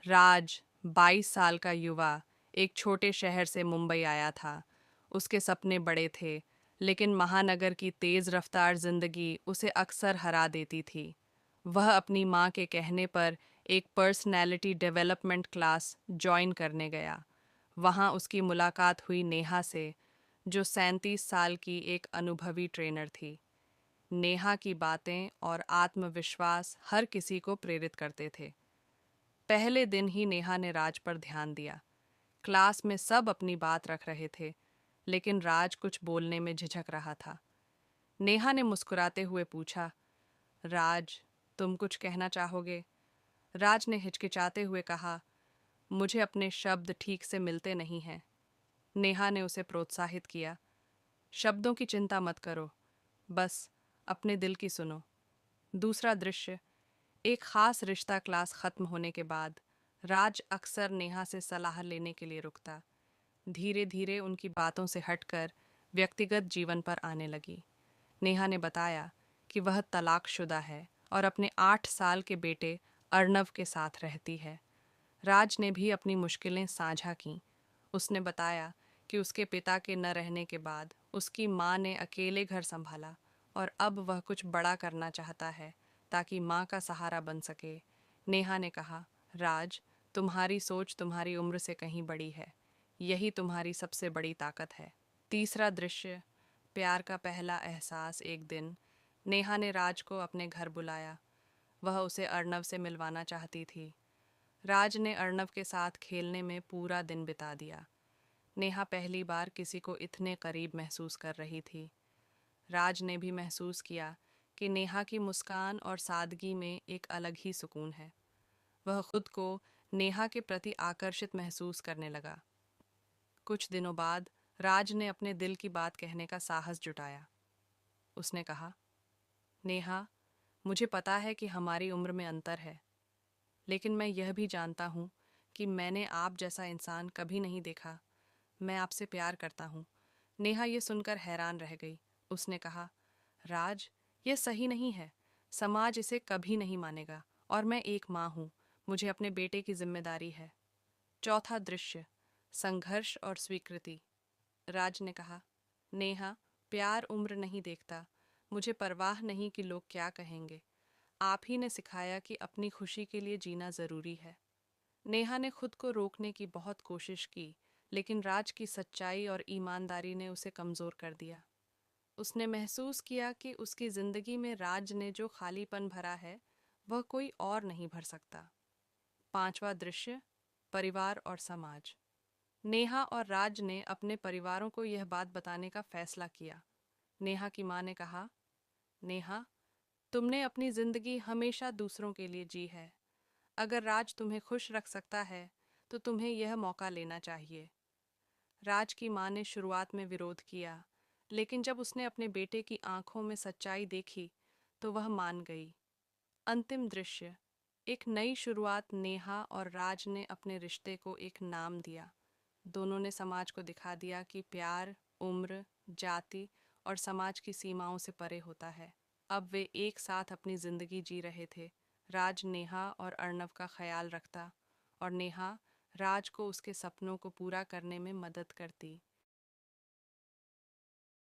राज 22 साल का युवा एक छोटे शहर से मुंबई आया था। उसके सपने बड़े थे, लेकिन महानगर की तेज रफ्तार जिंदगी उसे अक्सर हरा देती थी। वह अपनी माँ के कहने पर एक पर्सनैलिटी डेवलपमेंट क्लास ज्वाइन करने गया। वहाँ उसकी मुलाकात हुई नेहा से, जो 37 साल की एक अनुभवी ट्रेनर थी। नेहा की बातें और आत्मविश्वास हर किसी को प्रेरित करते थे। पहले दिन ही नेहा ने राज पर ध्यान दिया। क्लास में सब अपनी बात रख रहे थे, लेकिन राज कुछ बोलने में झिझक रहा था। नेहा ने मुस्कुराते हुए पूछा, राज, तुम कुछ कहना चाहोगे? राज ने हिचकिचाते हुए कहा, मुझे अपने शब्द ठीक से मिलते नहीं हैं। नेहा ने उसे प्रोत्साहित किया, शब्दों की चिंता मत करो, बस अपने दिल की सुनो। दूसरा दृश्य। एक खास रिश्ता क्लास खत्म होने के बाद राज अक्सर नेहा से सलाह लेने के लिए रुकता। धीरे धीरे उनकी बातों से हटकर व्यक्तिगत जीवन पर आने लगी। नेहा ने बताया कि वह तलाकशुदा है और अपने 8 साल के बेटे अर्नव के साथ रहती है। राज ने भी अपनी मुश्किलें साझा कीं। उसने बताया कि उसके पिता के न रहने के बाद उसकी माँ ने अकेले घर संभाला और अब वह कुछ बड़ा करना चाहता है ताकि माँ का सहारा बन सके। नेहा ने कहा, राज, तुम्हारी सोच तुम्हारी उम्र से कहीं बड़ी है। यही तुम्हारी सबसे बड़ी ताकत है। तीसरा दृश्य। प्यार का पहला एहसास। एक दिन नेहा ने राज को अपने घर बुलाया। वह उसे अर्नव से मिलवाना चाहती थी। राज ने अर्नव के साथ खेलने में पूरा दिन बिता दिया। नेहा पहली बार किसी को इतने करीब महसूस कर रही थी। राज ने भी महसूस किया कि नेहा की मुस्कान और सादगी में एक अलग ही सुकून है। वह खुद को नेहा के प्रति आकर्षित महसूस करने लगा। कुछ दिनों बाद राज ने अपने दिल की बात कहने का साहस जुटाया। उसने कहा, नेहा, मुझे पता है कि हमारी उम्र में अंतर है, लेकिन मैं यह भी जानता हूँ कि मैंने आप जैसा इंसान कभी नहीं देखा। मैं आपसे प्यार करता हूँ। नेहा ये सुनकर हैरान रह गई। उसने कहा, राज, यह सही नहीं है। समाज इसे कभी नहीं मानेगा और मैं एक माँ हूँ। मुझे अपने बेटे की जिम्मेदारी है। चौथा दृश्य। संघर्ष और स्वीकृति। राज ने कहा, नेहा, प्यार उम्र नहीं देखता। मुझे परवाह नहीं कि लोग क्या कहेंगे। आप ही ने सिखाया कि अपनी खुशी के लिए जीना ज़रूरी है। नेहा ने खुद को रोकने की बहुत कोशिश की, लेकिन राज की सच्चाई और ईमानदारी ने उसे कमज़ोर कर दिया। उसने महसूस किया कि उसकी ज़िंदगी में राज ने जो खालीपन भरा है, वह कोई और नहीं भर सकता। पांचवा दृश्य। परिवार और समाज। नेहा और राज ने अपने परिवारों को यह बात बताने का फैसला किया। नेहा की माँ ने कहा, नेहा, तुमने अपनी ज़िंदगी हमेशा दूसरों के लिए जी है। अगर राज तुम्हें खुश रख सकता है, तो तुम्हें यह मौका लेना चाहिए। राज की माँ ने शुरुआत में विरोध किया, लेकिन जब उसने अपने बेटे की आंखों में सच्चाई देखी, तो वह मान गई। अंतिम दृश्य। एक नई शुरुआत। नेहा और राज ने अपने रिश्ते को एक नाम दिया। दोनों ने समाज को दिखा दिया कि प्यार उम्र, जाति और समाज की सीमाओं से परे होता है। अब वे एक साथ अपनी जिंदगी जी रहे थे। राज नेहा और अर्नव का ख्याल रखता और नेहा राज को उसके सपनों को पूरा करने में मदद करती।